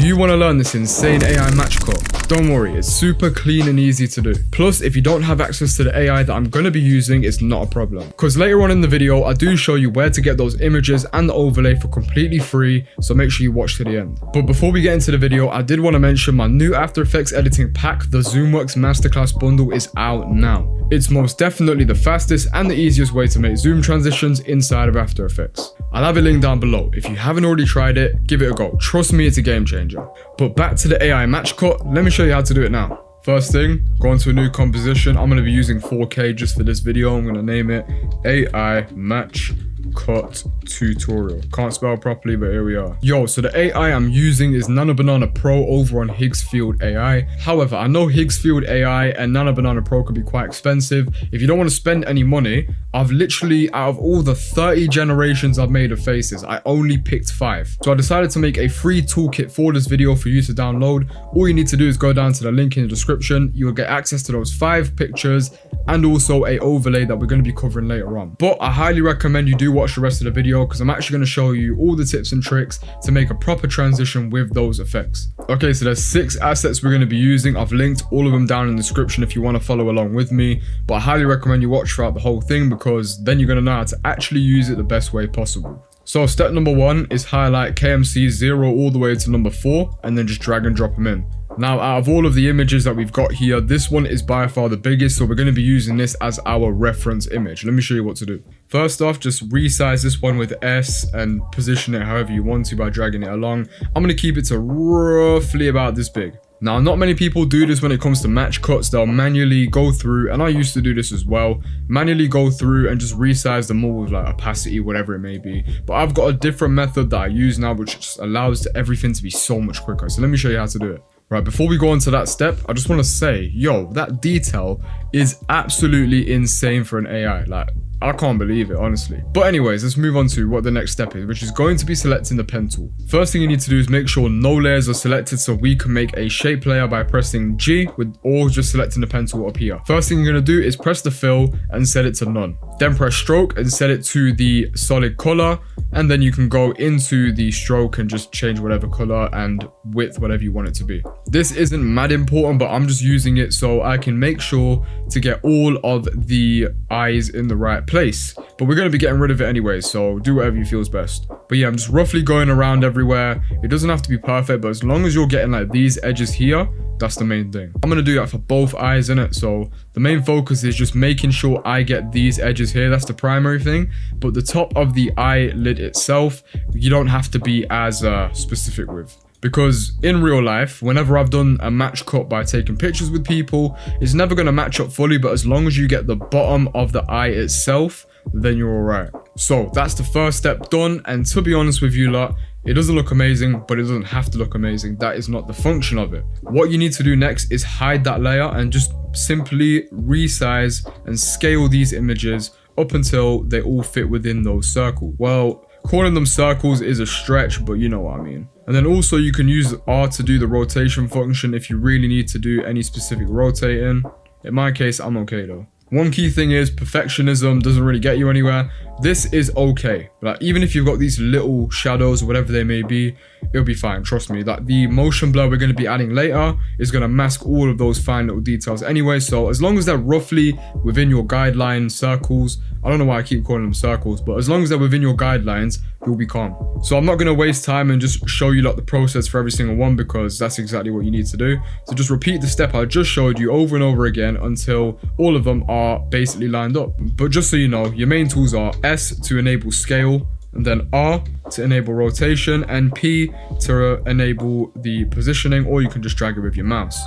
you want to learn this insane AI match cut, don't worry, it's super clean and easy to do. Plus, if you don't have access to the AI that I'm going to be using, it's not a problem. Because later on in the video, I do show you where to get those images and the overlay for completely free, so make sure you watch to the end. But before we get into the video, I did want to mention my new After Effects editing pack, the ZoomWorks Masterclass bundle, is out now. It's most definitely the fastest and the easiest way to make zoom transitions inside of After Effects. I'll have a link down below. If you haven't already tried it, give it a go. Trust me, it's a game changer. But back to the AI match cut, let me show you how to do it now. First thing, go into a new composition. I'm going to be using 4K just for this video. I'm going to name it AI Match Cut Tutorial. Can't spell properly, but here we are. Yo, so the AI I'm using is Nano Banana Pro over on Higgsfield AI. However, I know Higgsfield AI and Nano Banana Pro could be quite expensive. If you don't want to spend any money, I've literally, out of all the 30 generations I've made of faces, I only picked 5. So I decided to make a free toolkit for this video for you to download. All you need to do is go down to the link in the description. You will get access to those 5 pictures and also a overlay that we're going to be covering later on. But I highly recommend you do watch the rest of the video because I'm actually going to show you all the tips and tricks to make a proper transition with those effects. Okay, so there's 6 assets we're going to be using. I've linked all of them down in the description if you want to follow along with me, but I highly recommend you watch throughout the whole thing because then you're going to know how to actually use it the best way possible. So step number 1 is highlight KMC 0 all the way to number 4 and then just drag and drop them in. Now, out of all of the images that we've got here, this one is by far the biggest, so we're going to be using this as our reference image. Let me show you what to do. First off, just resize this one with S and position it however you want to by dragging it along. I'm going to keep it to roughly about this big. Now, not many people do this when it comes to match cuts. They'll manually go through, and I used to do this as well, manually go through and just resize them all with like opacity, whatever it may be. But I've got a different method that I use now, which just allows everything to be so much quicker. So let me show you how to do it. Right, before we go on to that step, I just want to say, yo, that detail is absolutely insane for an AI. Like, I can't believe it, honestly. But anyways, let's move on to what the next step is, which is going to be selecting the pen tool. First thing you need to do is make sure no layers are selected so we can make a shape layer by pressing G or just selecting the pen tool up here. First thing you're going to do is press the fill and set it to none. Then press stroke and set it to the solid color. And then you can go into the stroke and just change whatever color and width, whatever you want it to be. This isn't mad important, but I'm just using it so I can make sure to get all of the eyes in the right place. But we're going to be getting rid of it anyway, so do whatever you feel is best. But yeah, I'm just roughly going around everywhere. It doesn't have to be perfect, but as long as you're getting like these edges here, that's the main thing. I'm going to do that for both eyes, innit? So the main focus is just making sure I get these edges here. That's the primary thing. But the top of the eyelid itself, you don't have to be as specific with. Because in real life, whenever I've done a match cut by taking pictures with people, it's never going to match up fully. But as long as you get the bottom of the eye itself, then you're all right. So that's the first step done. And to be honest with you lot, it doesn't look amazing, but it doesn't have to look amazing. That is not the function of it. What you need to do next is hide that layer and just simply resize and scale these images up until they all fit within those circles. Well, calling them circles is a stretch, but you know what I mean. And then also you can use R to do the rotation function if you really need to do any specific rotating. In my case, I'm okay though. One key thing is perfectionism doesn't really get you anywhere. This is okay. Like, even if you've got these little shadows or whatever they may be, it'll be fine. Trust me. Like, the motion blur we're going to be adding later is going to mask all of those fine little details anyway. So as long as they're roughly within your guideline circles, I don't know why I keep calling them circles, but as long as they're within your guidelines, you'll be calm. So I'm not going to waste time and just show you like the process for every single one because that's exactly what you need to do. So just repeat the step I just showed you over and over again until all of them are basically lined up. But just so you know, your main tools are S to enable scale, and then R to enable rotation, and P to enable the positioning, or you can just drag it with your mouse.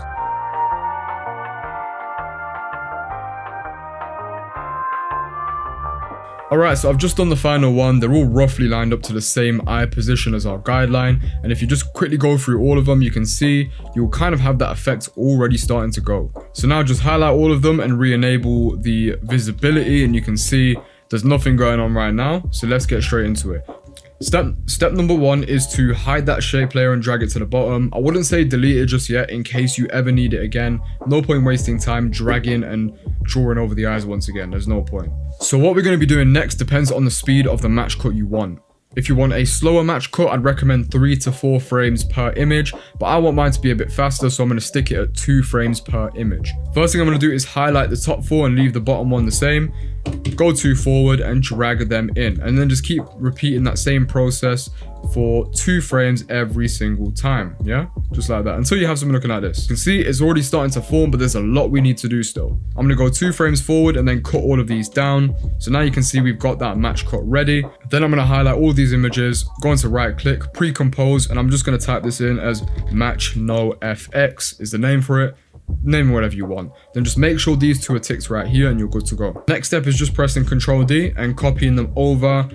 Alright, so I've just done the final one. They're all roughly lined up to the same eye position as our guideline. And if you just quickly go through all of them, you can see you'll kind of have that effect already starting to go. So now just highlight all of them and re-enable the visibility, and you can see there's nothing going on right now. So let's get straight into it. Step number 1 is to hide that shape layer and drag it to the bottom. I wouldn't say delete it just yet in case you ever need it again. No point wasting time dragging and drawing over the eyes once again. There's no point. So what we're going to be doing next depends on the speed of the match cut you want. If you want a slower match cut, I'd recommend 3 to 4 frames per image, but I want mine to be a bit faster, so I'm going to stick it at 2 frames per image. First thing I'm going to do is highlight the top 4 and leave the bottom one the same. Go 2 forward and drag them in, and then just keep repeating that same process for 2 frames every single time. Yeah, just like that, until you have something looking like this. You can see it's already starting to form, but there's a lot we need to do still. I'm gonna go 2 frames forward and then cut all of these down. So now you can see we've got that match cut ready. Then I'm gonna highlight all these images, go into right click, pre-compose, and I'm just gonna type this in as match no FX is the name for it. Name whatever you want. Then just make sure these 2 are ticked right here and you're good to go. Next step is just pressing Ctrl D and copying them over,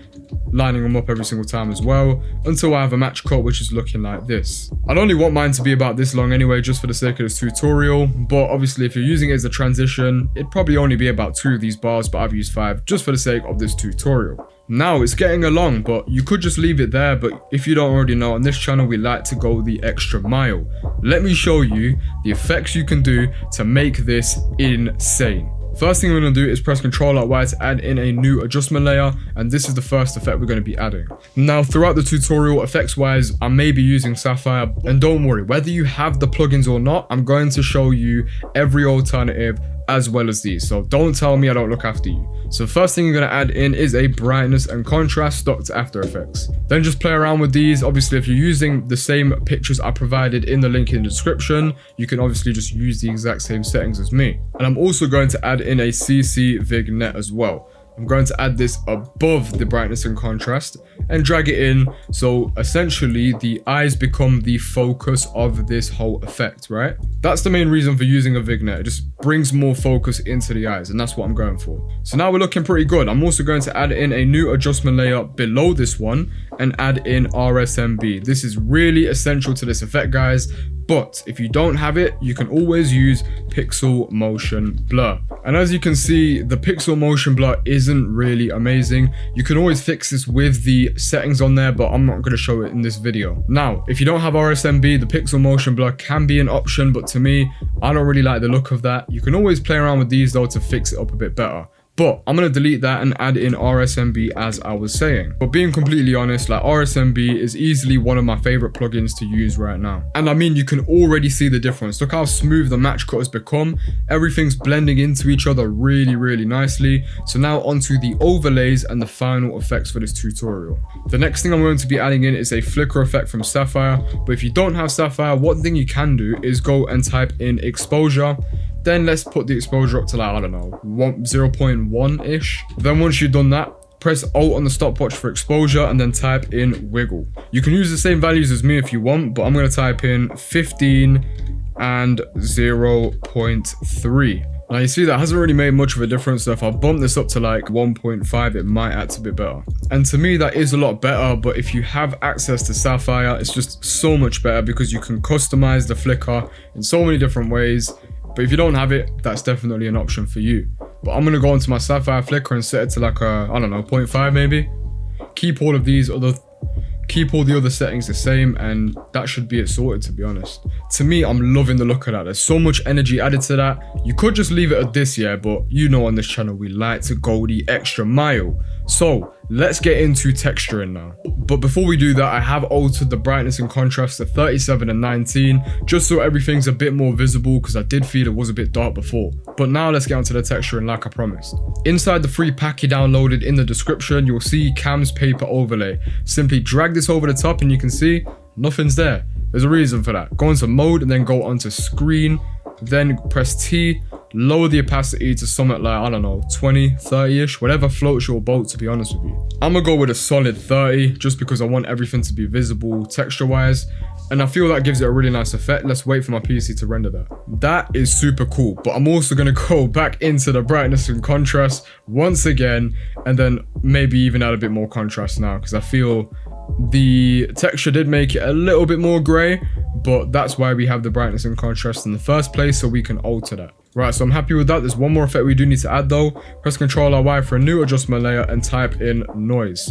lining them up every single time as well, until I have a match cut which is looking like this. I'd only want mine to be about this long anyway, just for the sake of this tutorial, but obviously if you're using it as a transition, it'd probably only be about 2 of these bars, but I've used 5 just for the sake of this tutorial. Now it's getting along, but you could just leave it there, but if you don't already know, on this channel we like to go the extra mile. Let me show you the effects you can do to make this insane. First thing we're going to do is press Ctrl+Y to add in a new adjustment layer, and this is the first effect we're going to be adding. Now throughout the tutorial, effects wise, I may be using Sapphire, and don't worry, whether you have the plugins or not, I'm going to show you every alternative as well as these, so don't tell me I don't look after you. So first thing you're going to add in is a brightness and contrast stock to After Effects. Then just play around with these. Obviously if you're using the same pictures I provided in the link in the description, you can obviously just use the exact same settings as me. And I'm also going to add in a CC vignette as well. I'm going to add this above the brightness and contrast and drag it in, so essentially the eyes become the focus of this whole effect, right? That's the main reason for using a vignette. It just brings more focus into the eyes, and that's what I'm going for. So now we're looking pretty good. I'm also going to add in a new adjustment layer below this one and add in RSMB. This is really essential to this effect, guys. But if you don't have it, you can always use pixel motion blur. And as you can see, the pixel motion blur isn't really amazing. You can always fix this with the settings on there, but I'm not going to show it in this video. Now, if you don't have RSMB, the pixel motion blur can be an option, but to me, I don't really like the look of that. You can always play around with these though to fix it up a bit better. But I'm going to delete that and add in RSMB as I was saying. But being completely honest, like RSMB is easily one of my favorite plugins to use right now. And I mean, you can already see the difference. Look how smooth the match cut has become. Everything's blending into each other really, really nicely. So now onto the overlays and the final effects for this tutorial. The next thing I'm going to be adding in is a flicker effect from Sapphire. But if you don't have Sapphire, one thing you can do is go and type in exposure. Then let's put the exposure up to like, I don't know, 0.1-ish. Then once you've done that, press Alt on the stopwatch for exposure and then type in wiggle. You can use the same values as me if you want, but I'm going to type in 15 and 0.3. Now you see that hasn't really made much of a difference, so if I bump this up to like 1.5, it might act a bit better. And to me that is a lot better, but if you have access to Sapphire, it's just so much better because you can customize the flicker in so many different ways. But if you don't have it, that's definitely an option for you. But I'm going to go into my Sapphire flicker and set it to like a, I don't know, 0.5 maybe. Keep all the other settings the same, and that should be it sorted, to be honest. To me, I'm loving the look of that. There's so much energy added to that. You could just leave it at this, yeah, but you know on this channel we like to go the extra mile. So let's get into texturing now. But before we do that, I have altered the brightness and contrast to 37 and 19, just so everything's a bit more visible, because I did feel it was a bit dark before. But now let's get onto the texturing like I promised. Inside the free pack you downloaded in the description, you'll see Cam's paper overlay. Simply drag this over the top and you can see nothing's there. There's a reason for that. Go into mode and then go onto screen, then press T, lower the opacity to something like, I don't know, 20, 30-ish, whatever floats your boat, to be honest with you. I'm gonna go with a solid 30 just because I want everything to be visible texture-wise, and I feel that gives it a really nice effect. Let's wait for my PC to render that. That is super cool, but I'm also gonna go back into the brightness and contrast once again, and then maybe even add a bit more contrast now, because I feel the texture did make it a little bit more gray, but that's why we have the brightness and contrast in the first place, so we can alter that. Right, so I'm happy with that. There's one more effect we do need to add though. Press Ctrl+Y for a new adjustment layer and type in noise.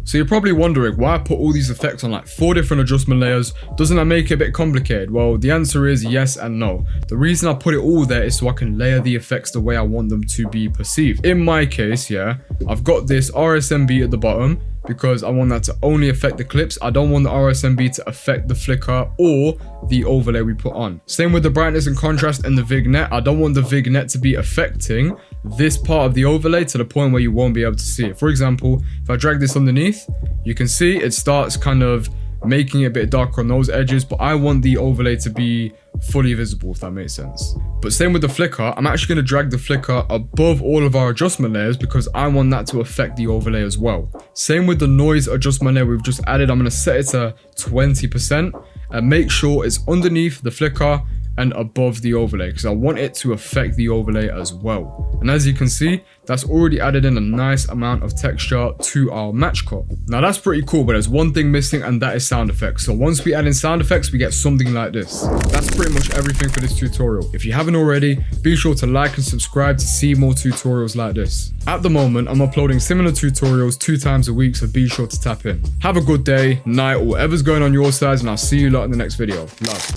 So you're probably wondering why I put all these effects on like 4 different adjustment layers. Doesn't that make it a bit complicated? Well, the answer is yes and no. The reason I put it all there is so I can layer the effects the way I want them to be perceived. In my case, yeah, I've got this RSMB at the bottom because I want that to only affect the clips. I don't want the RSMB to affect the flicker or the overlay we put on. Same with the brightness and contrast and the vignette. I don't want the vignette to be affecting this part of the overlay to the point where you won't be able to see it. For example, if I drag this underneath, you can see it starts kind of making it a bit darker on those edges, but I want the overlay to be fully visible, if that makes sense. But same with the flicker, I'm actually going to drag the flicker above all of our adjustment layers because I want that to affect the overlay as well. Same with the noise adjustment layer we've just added. I'm going to set it to 20% and make sure it's underneath the flicker and above the overlay because I want it to affect the overlay as well. And as you can see, that's already added in a nice amount of texture to our match cut. Now that's pretty cool, but there's one thing missing, and that is sound effects. So once we add in sound effects, we get something like this. That's pretty much everything for this tutorial. If you haven't already, be sure to like and subscribe to see more tutorials like this. At the moment, I'm uploading similar tutorials 2 times a week, so be sure to tap in. Have a good day, night, or whatever's going on your side, and I'll see you lot in the next video. Love.